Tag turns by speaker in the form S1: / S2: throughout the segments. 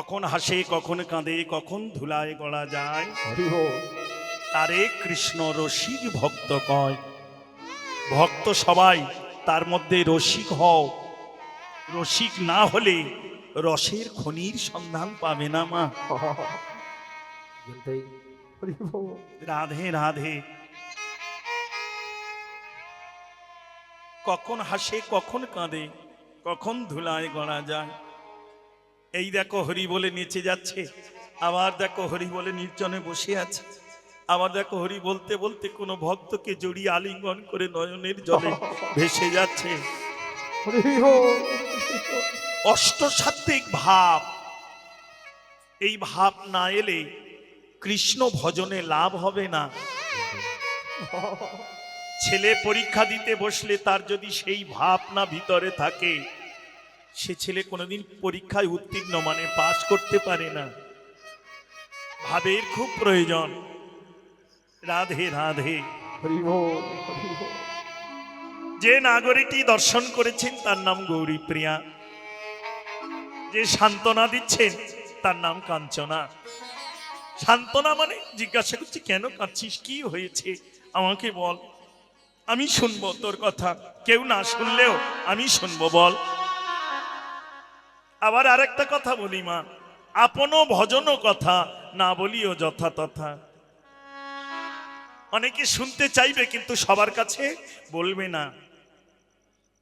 S1: কখন হাসে কখন কাঁদে কখন ধুলায় গড়া যায়,
S2: হরি বল।
S1: তারে কৃষ্ণ রসিক ভক্ত কয়। ভক্ত সবাই, তার মধ্যে রসিক হও। রসিক না হলে রসের খনির সন্ধান পাবে না মা।
S2: বলতেই হরি বল।
S1: রাধে রাধে। কখন হাসে কখন কাঁদে কখন ধুলায় গড়া যায়। এই দেখো হরি বলে নেচে যাচ্ছে, আবার দেখো হরি বলে নির্জনে বসে আছে, আবার দেখো হরি বলতে বলতে কোনো ভক্তকে জড়িয়ে আলিঙ্গন করে নয়নের জলে ভেসে যাচ্ছে।
S2: হরি বল।
S1: অষ্টসাত্ত্বিক ভাব, এই ভাব না এলে কৃষ্ণ ভজনে লাভ হবে না। ছেলে পরীক্ষা দিতে বসলে তার যদি সেই ভাব না ভিতরে থাকে, সে ছেলে কোনোদিন পরীক্ষায় উত্তীর্ণ মানে পাশ করতে পারে না। ভাবের খুব প্রয়োজন। রাধে রাধে।
S2: হরি বল। হরি বল।
S1: যে নাগরীটি দর্শন করেছেন তার নাম গৌরী প্রিয়া, যে সান্ত্বনা দিচ্ছেন তার নাম কাঞ্চনা। সান্ত্বনা মানে জিজ্ঞাসা করছি কেন কাঁদছিস, কি হয়েছে আমাকে বল, আমি শুনবো তোর কথা, কেউ না শুনলেও আমি শুনবো, বল। আবার আরেকটা কথা বলি মা, আপনও ভজনও কথা না বলিও যথা তথা। অনেকে শুনতে চাইবে কিন্তু সবার কাছে বলবে না।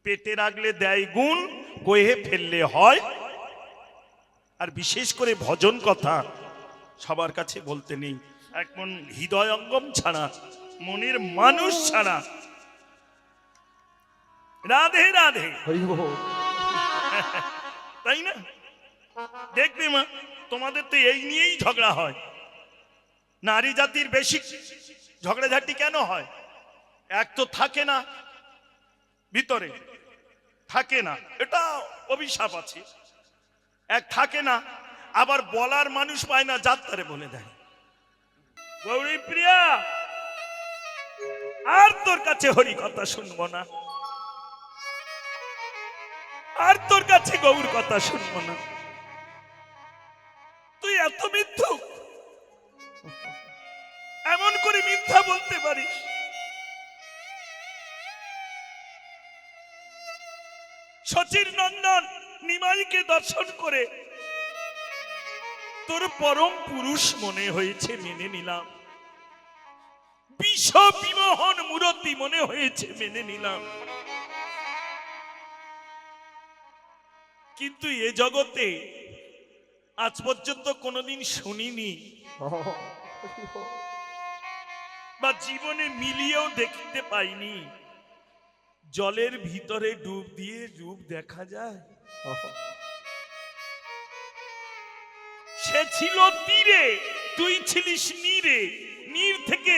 S1: পেটে রাখলে দেয় গুণ, কয়ে ফেললে হয়। আর বিশেষ করে ভজন কথা সবার কাছে বলতে নেই, এখন হৃদয়ঙ্গম ছাড়া, মনের মানুষ ছাড়া। রাধে রাধে।
S2: হরি বল।
S1: তাই না? দেখবে মা, তোমাদের তো এই নিয়েই ঝগড়া হয়। নারী জাতির বেশি ঝগড়াঝাটি কেন হয়? এক তো থাকে না, ভিতরে থাকে না, এটা অভিশাপ আছে। এক থাকে না, আবার বলার মানুষ পায় না, যাত্রারে বলে দেয় গৌরী প্রিয়া আর তোর কাছে হরি কথা শুনবো না, আর তোর কাছে গৌর কথা শুনবো না। তুই এত মিথ্যুক, এমন করে মিথ্যা বলতে পারিস? শচীর নন্দন নিমাইকে দর্শন করে তোর পরম পুরুষ মনে হয়েছে, মেনে নিলাম। বিষ বিমোহন মূরতি মনে হয়েছে, মেনে নিলাম। কিন্তু এ জগতে আজ পর্যন্ত কোনোদিন শুনিনি বা জীবনে মিলিয়েও দেখতে পাইনি, জলের ভিতরে ডুব দিয়ে রূপ দেখা যায়। সে ছিল তীরে, তুই ছিলিস নীরে। নীর থেকে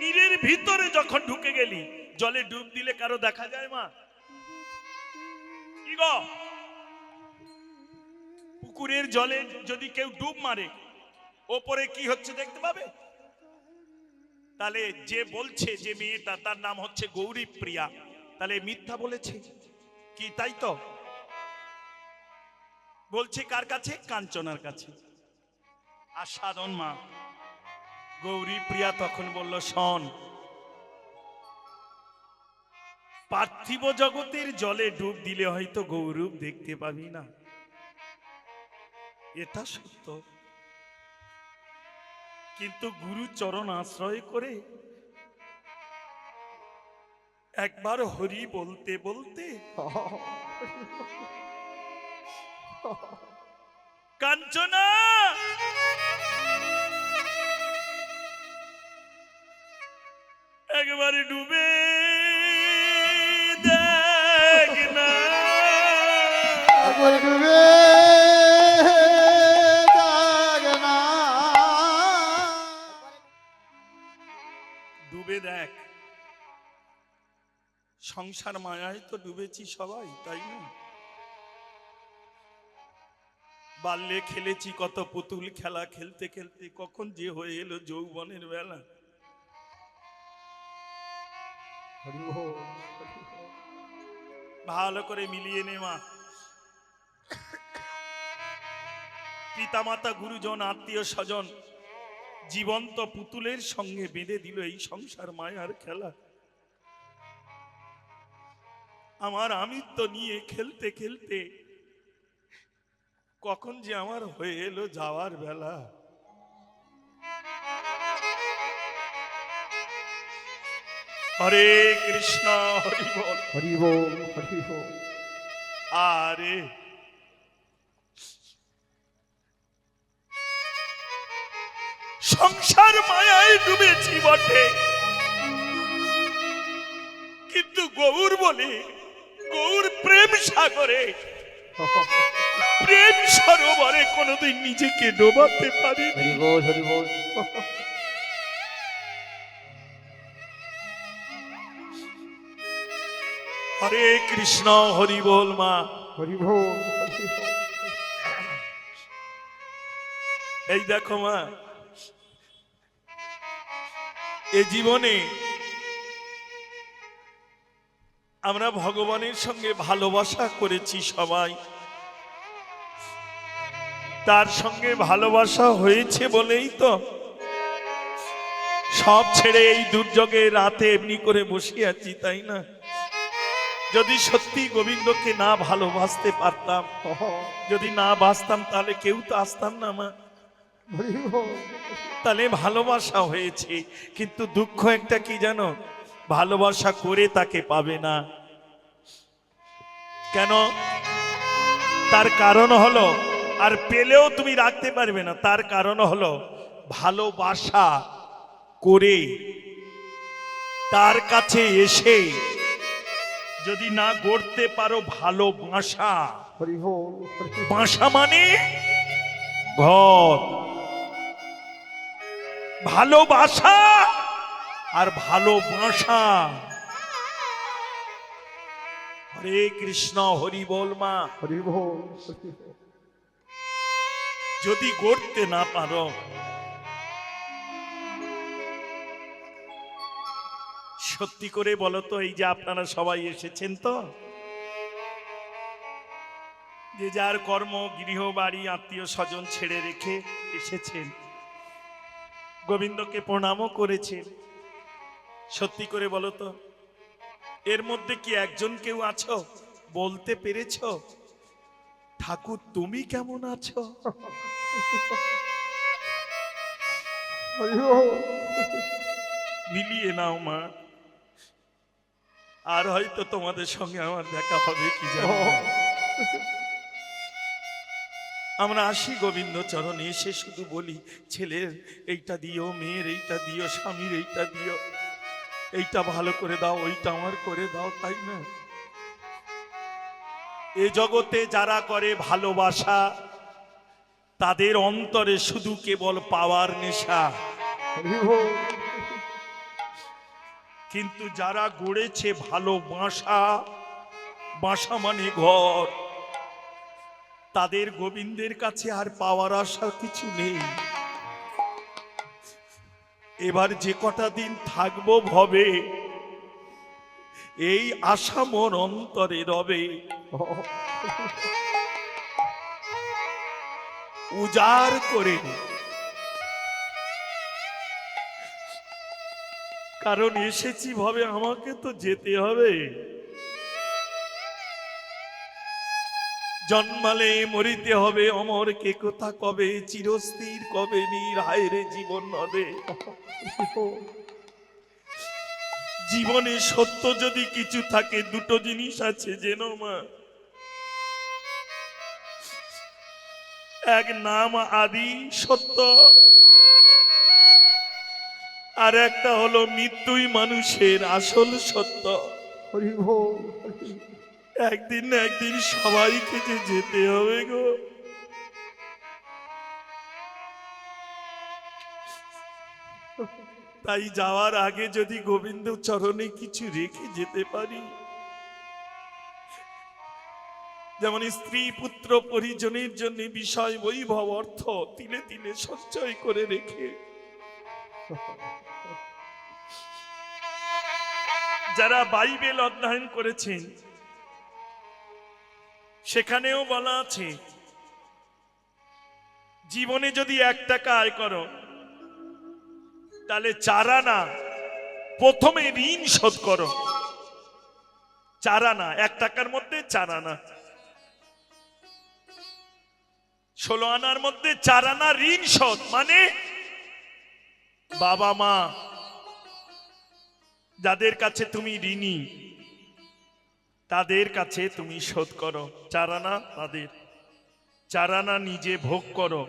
S1: নীরের ভিতরে যখন ঢুকে গেলি, জলে ডুব দিলে কারো দেখা যায় মা? কি গো, পুকুরের জলে যদি কেউ ডুব মারে, ওপরে কি হচ্ছে দেখতে পাবে? তাহলে যে বলছে যে মেয়েটা, তার নাম হচ্ছে গৌরী প্রিয়া, তাহলে মিথ্যা বলেছে কি? তাই তো বলছে কার কাছে? কাঞ্চনার কাছে। আর সাধন মা গৌরী প্রিয়া তখন বলল, শোন, পার্থিব জগতের জলে ডুব দিলে হয়তো গৌরূপ দেখতে পাবি না, এটা সত্য। কিন্তু গুরু চরণ আশ্রয় করে একবার হরি বলতে বলতে কাঞ্চনা একবারে ডুবে দেখ না,
S2: একবারে ডুবে যাক না।
S1: ডুবে দেখ। সংসার মায়ায় তো ডুবেছি সবাই, তাই না? বাল্যে খেলেছি কত পুতুল খেলা, খেলতে খেলতে কখন যে হয়ে এলো যৌবনের বেলা।
S2: হরি বল।
S1: ভালো করে মিলিয়ে নে মা। পিতামাতা গুরুজন আত্মীয় স্বজন জীবন্ত পুতুলের সঙ্গে বেঁধে দিল এই সংসার মায়ার খেলা। আমার আমিত্ব নিয়ে খেলতে খেলতে কখন যে আমার হয়ে এলো যাওয়ার বেলা। হরে কৃষ্ণ হরি বল।
S2: হরি বল, হরি বল।
S1: আরে সংসার মায়ায় ডুবেছি বটে, কিন্তু গৌর বলে গৌর প্রেম সাগরে প্রেম সরোবরে কোনোদিন নিজেকে ডোবাতে পারি।
S2: হরি বল, হরি বল।
S1: হরে কৃষ্ণ হরি বল মা।
S2: হরি বল, হরি বল।
S1: এই দেখো মা, এ জীবনে আমরা ভগবানের সঙ্গে ভালোবাসা করেছি সবাই, তার সঙ্গে ভালোবাসা হয়েছে বলেই তো সব ছেড়ে এই দুর্যোগে রাতে এমনি করে বসে আছি, তাই না? যদি সত্যি গোবিন্দকে না ভালোবাসতে পারতাম, যদি না বাসতাম, তাহলে কেউ তো আসতাম না মা।
S2: হরি বল।
S1: তাহলে ভালোবাসা হয়েছে, কিন্তু দুঃখ একটা কি জানো, ভালোবাসা করে তাকে পাবে না। কেন? তার কারণ হলো, আর পেলেও তুমি রাখতে পারবে না, তার কারণ হলো ভালোবাসা করে তার কাছে এসে যদি না গড়তে পারো ভালোবাসা।
S2: হরি বল, হরি বল।
S1: বাসা মানে ঘর, ভালোবাসা আর ভালোবাসা। হরে কৃষ্ণ হরি বল মা।
S2: হরি বল, হরি বল।
S1: যদি গড়তে না পারো, সত্যি করে বলো তো, এই যে আপনারা সবাই এসেছেন তো, যে যার কর্ম গৃহ বাড়ি আত্মীয় স্বজন ছেড়ে রেখে এসেছেন, গোবিন্দকে প্রণামও করেছেন, সত্যি করে বলো তো, এর মধ্যে কি একজন কেউ আছো বলতে পেরেছ ঠাকুর তুমি কেমন আছো?
S2: হরি বল।
S1: মিলিয়ে নাও মা, আর হয়তো তোমাদের সঙ্গে আমার দেখা হবে কি জানো না। আমরা আসি গোবিন্দ চরণে, এসে শুধু বলি ছেলের এইটা দিও, মেয়ের এইটা দিও, স্বামীর এইটা দিও, এইটা ভালো করে দাও, ওইটা আমার করে দাও, তাই না? এ জগতে যারা করে ভালোবাসা, তাদের অন্তরে শুধু কেবল পাওয়ার নেশা।
S2: হরি বল।
S1: কিন্তু যারা গড়েছে ভালোবাসা, বাসা মানে ঘর, তাদের গোবিন্দের কাছে আর পাওয়ার আশা কিছু নেই। এবার যে কটা দিন থাকবো ভবে, এই আশা মোর অন্তরে রবে। উজাড় করে, কারণ এসেছি ভাবে আমাকে তো যেতে হবে। জন্মালে মরিতে হবে, অমর কে কথা কবে, চিরস্থির কবে নীর হায়রে জীবন নদে। জীবনে সত্য যদি কিছু থাকে, দুটো জিনিস আছে জেনো মা, এক নাম আদি সত্য, আর একটা হলো মৃত্যুই মানুষের আসল সত্য।
S2: হরি বল, হরি বল।
S1: একদিন না একদিন সবাইকে যে যেতে হবে গো। তাই যাওয়ার আগে যদি গোবিন্দ চরণে কিছু রেখে যেতে পারি, যেমন স্ত্রী পুত্র পরিজনের জন্য বিষয় বৈভব অর্থ তিলে তিলে সঞ্চয় করে রেখে, যারা বাইবেল অধ্যয়ন করেছেন সেখানেও বলা আছে জীবনে যদি 1 টাকা আয় করো, তাহলে 4 আনা প্রথমে ঋণ শোধ করো। 4 আনা, 1 টাকার মধ্যে 4 আনা, 16 আনার মধ্যে 4 আনা ঋণ শোধ। মানে বাবা মা যাদের কাছে তুমি ঋণী, তাদের কাছে তুমি শোধ করো। 4 আনা তাদের, 4 আনা নিজে ভোগ করো,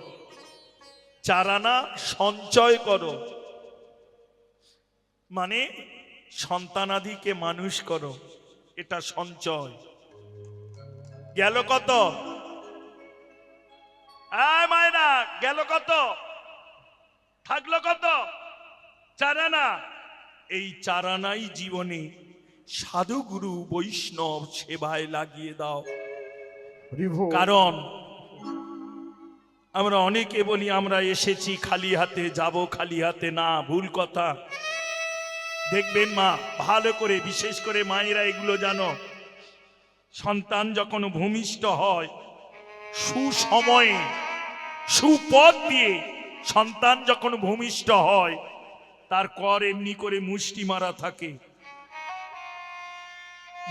S1: 4 আনা সঞ্চয় করো। মানে সন্তানাদিকে মানুষ করো, এটা সঞ্চয়। গেল কত? মায়না গেল কত? থাকলো কত? 4 আনা। এই 4 আনাই জীবনে সাধু গুরু বৈষ্ণব সেবায় লাগিয়ে দাও।
S2: হরি বল।
S1: কারণ আমরা অনেকে বলি আমরা এসেছি খালি হাতে, যাব খালি হাতে। না, ভুল কথা। দেখবেন মা, ভালো করে, বিশেষ করে মায়েরা এগুলো জানো, সন্তান যখন ভূমিষ্ঠ হয়, সুসময়ে সুপথ দিয়ে সন্তান যখন ভূমিষ্ঠ হয়, তার কর এমনি করে মুষ্টি মারা থাকে।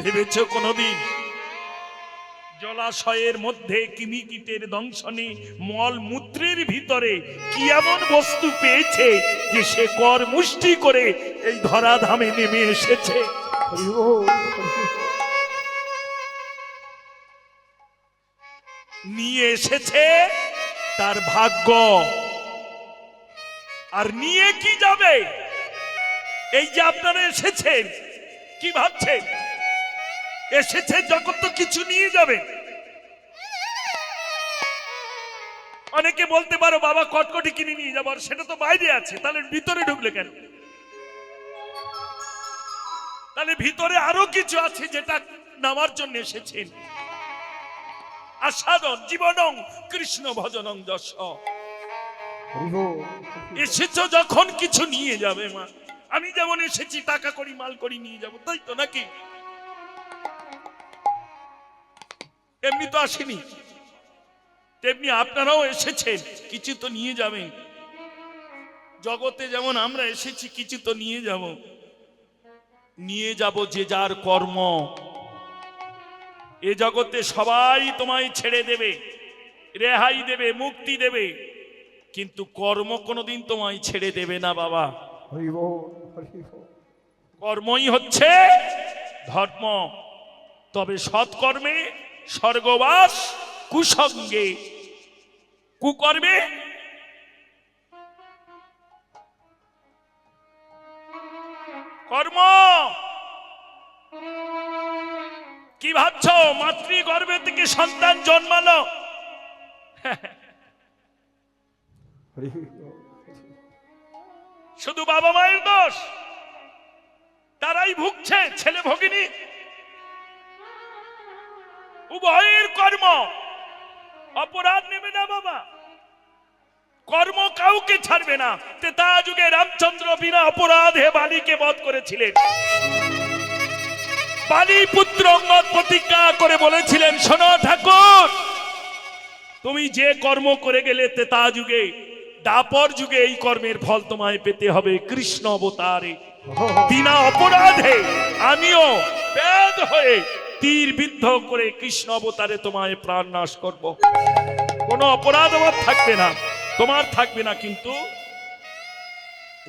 S1: ভেবেছ কোনদিন জলাশয়ের মধ্যে কৃমিকীটের দংশনে মল মূত্রের ভিতরে কি এমন বস্তু পেয়েছে যে সে কর মুষ্টি করে এই ধরাধামে নেমে এসেছে?
S2: হরি বল।
S1: নিয়ে এসেছে তার ভাগ্য। আর নিয়ে কি যাবে? এই যে আপনারা এসেছেন, কি ভাবছেন এসেছে যখন তো কিছু নিয়ে যাবে? অনেকে বলতে পারো বাবা কটকটি কিনে নিয়ে যাবো, আর সেটা তো বাইরে আছে, তাহলে ভিতরে ঢুকলে কেন? তাহলে ভিতরে আরো কিছু আছে যেটা নামার জন্য এসেছেন। আসাদন জীবনং কৃষ্ণ ভজনং যশ।
S2: হরি বল।
S1: এসেছো যখন কিছু নিয়ে যাবে মা। আমি যেমন এসেছি টাকা করি মাল করি নিয়ে যাব, তাই তো নাকি? এমনি তো আসেনি, তেমনি আপনারাও এসেছেন, কিছু তো নিয়ে যাবেন। জগতে যেমন আমরা এসেছি কিছু তো নিয়ে যাব। নিয়ে যাব যে যার কর্ম। এ জগতে সবাই তোমায় ছেড়ে দেবে, রেহাই দেবে, মুক্তি দেবে, কিন্তু কর্ম কোনোদিন তোমায় ছেড়ে দেবে না বাবা।
S2: হরি বল। হরি বল।
S1: কর্মই হচ্ছে ধর্ম। তবে সৎকর্মে স্বর্গবাস, কুসঙ্গে কুকর্মে কর্ম। কি ভাবছ মাতৃগর্ভে থেকে সন্তান জন্মালো?
S2: হরি বল।
S1: শুধু বাবা মায়ের দোষ? তারাই ভুগছে, ছেলে ভগিনী উভয়ের কর্ম। অপরাধ নেবে না বাবা, কর্ম কাউকে ছাড়বে না। ত্রেতা যুগে রামচন্দ্র বিনা অপরাধে বালীকে বধ করেছিলেন। বালী পুত্র অঙ্গদ প্রতিজ্ঞা করে বলেছিলেন, শোনো ঠাকুর, তুমি যে কর্ম করে গেলে ত্রেতা যুগে, দাপর যুগে এই কর্মের ফল তোমায় পেতে হবে কৃষ্ণ অবতারে। বিনা অপরাধে আমিও বেদ হয়ে তীর বিদ্ধ করে কৃষ্ণ অবতারে তোমায় প্রাণ নাশ করব। কোনো অপরাধ আমার থাকবে না, তোমার থাকবে না। কিন্তু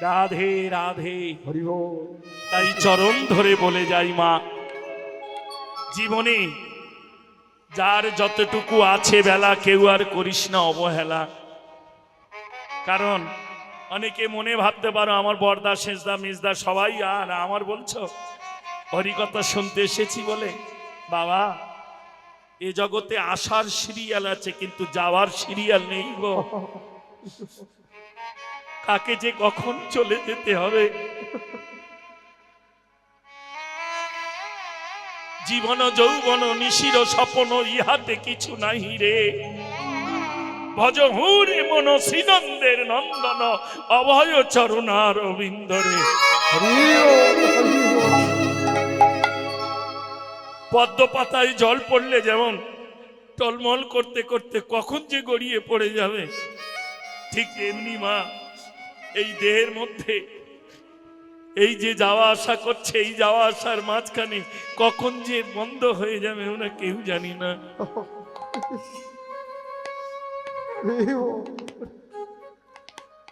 S1: রাধে রাধে।
S2: হরি বল।
S1: তাই চরণ ধরে বলে যাই মা, জীবনে যার যতটুকু আছে বেলা, কেউ আর করিস না অবহেলা। কারণ অনেকে মনে ভাবতে পারো আমার বর্দা শেষদা মেজদা সবাই, আর আমার বলছো হরিকথা শুনতে এসেছি বলে। বাবা, এ জগতে আসার সিরিয়াল আছে কিন্তু যাওয়ার সিরিয়াল নেই গো। কাকে যে কখন চলে যেতে হবে। জীবন যৌবন নিশির স্বপন ইহাতে কিছু নাই রে। ভজ হুরে মন শ্রীনন্দের নন্দন অভয় চরণার বিন্দরে।
S2: হরি বল। হরি বল।
S1: পদ্ম পাতায় জল পড়লে যেমন টলমল করতে করতে কখন যে গড়িয়ে পড়ে যাবে, ঠিক তেমনি মা এই দেহের মধ্যে এই যে যাওয়া আসা করছে, এই যাওয়া আসার মাঝখানে কখন যে বন্ধ হয়ে যাবে ওরা কেউ জানি না।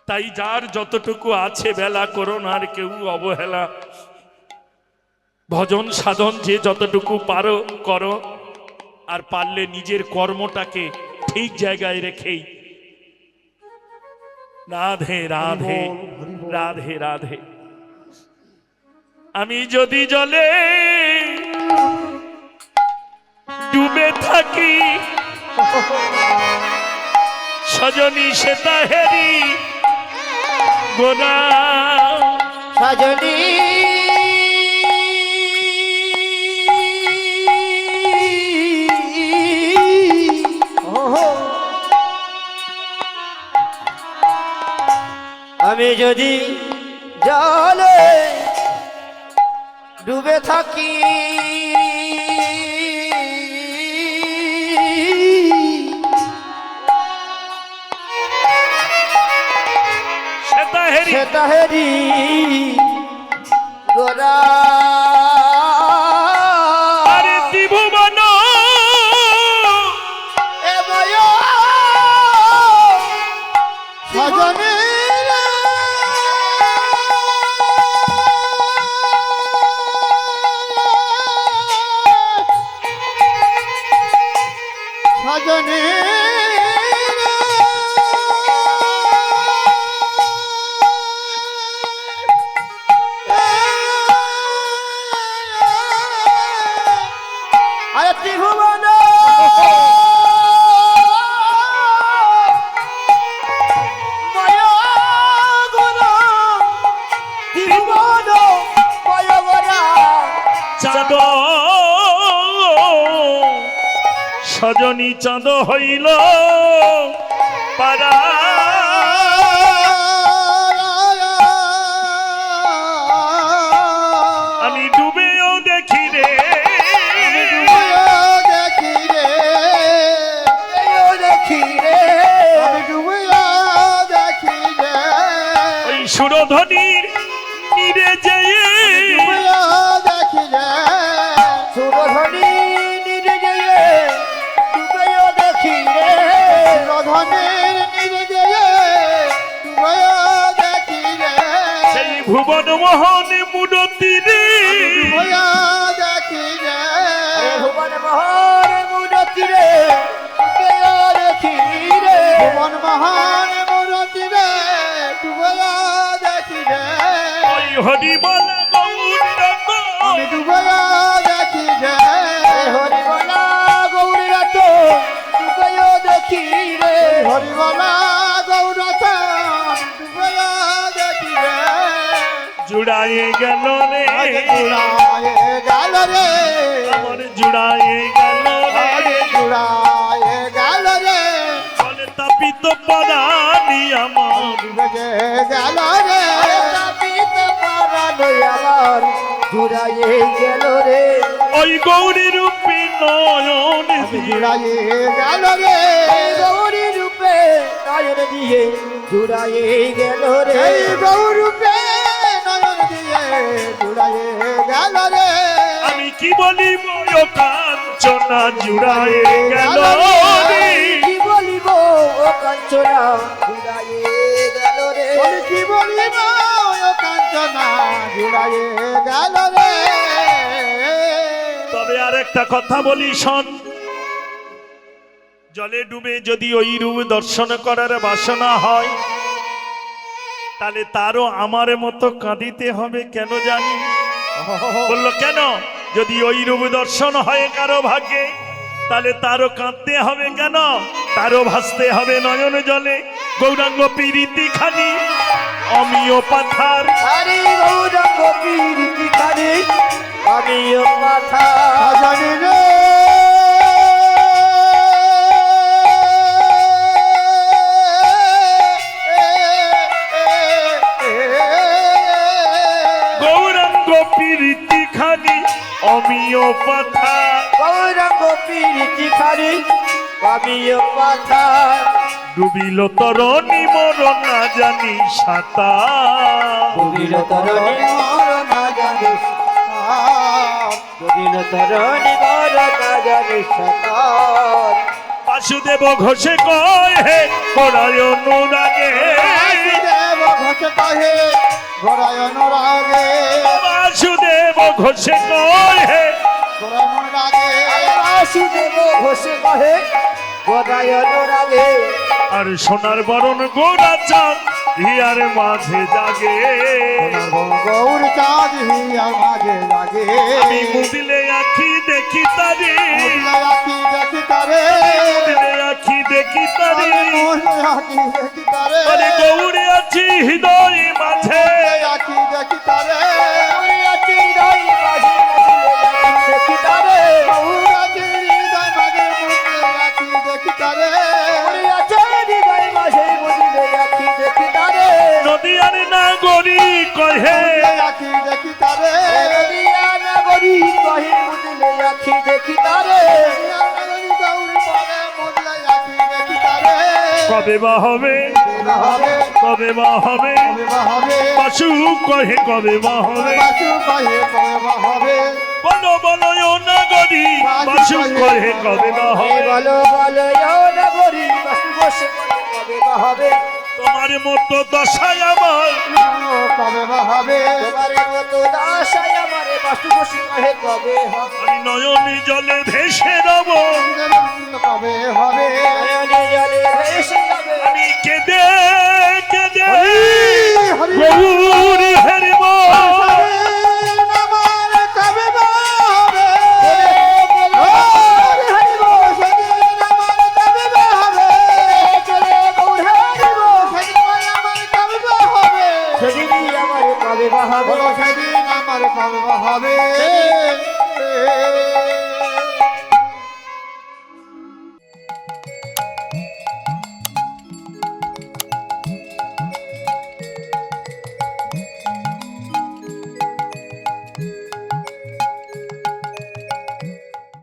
S1: তাই যার যতটুকু আছে বেলা করো না আর কেউ অবহেলা। ভজন সাধন যে যতটুকু পারো করো, আর পারলে নিজের কর্মটাকে ঠিক জায়গায় রেখেই রাধে রাধে রাধে রাধে। আমি যদি জলে ডুবে থাকি সজনী সেটা হেরি গোনা
S3: সজনী আমি যদি জলে ডুবে থাকি
S1: সেটা হেরি
S3: সেটা হেরি গোরা
S1: আরে ত্রিভুবন
S3: এবয় সজনী সজনী আরে ত্রিভুবন ত্রিভুবন
S1: চাঁদ সজনী চাঁদ হইল পারা আমি ডুবেও দেখি রে
S3: দেখি রে দেখি রে আমি ডুবিয়া দেখি রে
S1: ওই সুরধ্বনির নীরে যেয়ে
S3: ডুবিয়া দেখি রে সুরধনী নিজে গিয়ে ডুবিয়া দেখি রে সুরধনীর নিজে গিয়ে ডুবিয়া দেখি রে
S1: সেই ভুবন মোহন মূরতি রে
S3: ডুবিয়া দেখি রে ভুবন মহান মূরতি রে ডুবিয়া দেখি রে ভুবন মহান মূরতি রে ডুবিয়া দেখি রে
S1: ওই হরি বলা
S3: আমি ডুবিয়া দেখি রে হরিবলা গৌরীরা তো ডুবিয়া দেখি রে হরিবলা গৌরা তো ডুবিয়া দেখি রে
S1: জুড়ায়ে গেল রে
S3: জুড়ায়ে গেল রে
S1: আমার জুড়ায়ে গেল রে
S3: জুড়ায়ে গেল রে
S1: বলে তাপিত পরানি আমার
S3: ডুবে গেল রে তাপিত পরানো আমার জুড়ায়ে গেল রে
S1: ওই গৌরী রূপী নয়ন
S3: জুড়ায়ে গেল রে গৌরী রূপে নয়ন দিয়ে জুড়ায়ে গেল রে গৌরূপে নয়ন দিয়ে জুড়ায়ে গেল রে
S1: আমি কি বলিব ও কাঞ্চনা জুড়ায়ে গেল রে
S3: কি বলিব ও কাঞ্চনা জুড়ায়ে গেল রে কি বলিব ও কাঞ্চনা জুড়ায়ে গেল রে
S1: তবে আর একটা কথা বলি শোন, জলে ডুবে যদি ওই রূপ দর্শন করার বাসনা হয় তাহলে তারও আমার মতো কাঁদিতে হবে কেন জানি? বললো কেন? যদি ওই রূপ দর্শন হয় কারো ভাগ্যে তাহলে তারও কাঁদতে হবে কেন? তারও ভাসতে হবে নয়ন জলে গৌরাঙ্গ পীরিতি খানি অমিয় পাথার।
S3: আরে গৌরাঙ্গ পীরিতি খানি অমিয় পাথা জানি রে
S1: গৌরাঙ্গ পীরিতি খানি অমিয় পাথার।
S3: গৌরাঙ্গ পীরিতি খানি অমিয় পাথা
S1: ডুবিল তরণী মরণ না জানি সাঁতার
S3: ডুবিল তরণী মরণ না জানিস ডুবিল তরণী মরণ না জানিস সাঁতার
S1: বাসুদেব ঘোষে কয় হে করায় অনুরাগে
S3: বাসুদেব ঘোষে কহে ঘোড়ায় অনুরাগে
S1: বাসুদেব ঘোষে কয় হে
S3: ঘোড়ায় অনুরাগে বাসুদেব ঘোষে কহে ঘোড়ায় অনুরাগে
S1: আর সোনার বরণ গোরা চাঁদ হিয়ার মাঝে জাগে
S3: গৌর চাঁদ হিয়ার মাঝে লাগে
S1: আমি মুদিলে আখি দেখি তারে
S3: আখি দেখি তারে
S1: মুদিলে আখি দেখি তারে
S3: আখি দেখি তারে
S1: আরে গৌরে আছি হৃদয় মাঝে
S3: আখি দেখি তারে আছি হৃদয় মাঝে দেখি তারে আছি হৃদয় মাঝে আখি দেখি তারে আছি হৃদয় মাঝে আখি দেখি তারে
S1: নদিয়ার নাগরী কহে
S3: আখি দেখি তারে নদিয়া নাগরী কহে মুদিলে আখি দেখি তারে নাগরী গৌরী বলে মুদিলে আখি দেখি তারে
S1: কবে বা হবে
S3: হবে
S1: কবে বা হবে
S3: হবে
S1: বাসু কহে কবে বা হবে
S3: বাসু কহে কবে হবে
S1: বলো বলো ও নাগরী বাসু কহে কবে বা হবে
S3: বলো বলো ও নাগরী বাসু বসে বলে কবে হবে
S1: তোমার মতো দশায় আমার
S3: কবে হবে তোমার মতো আশায় আমার বাসু বসে কহে কবে হবে
S1: আমি নয়নে জলে ভেসে রব
S3: কবে হবে নয়নে জলে ভেসে যাবে
S1: আমি কেঁদে কেঁদে
S3: হরি
S1: গৌরী হেরিব
S3: আমার কবে হবে হরি হরি বল সেদিন আমার কবে হবে চলে গৌর হরি বল সেদিন আমার কবে হবে সেদিন আমার কবে হবে সেদিন আমার কবে হবে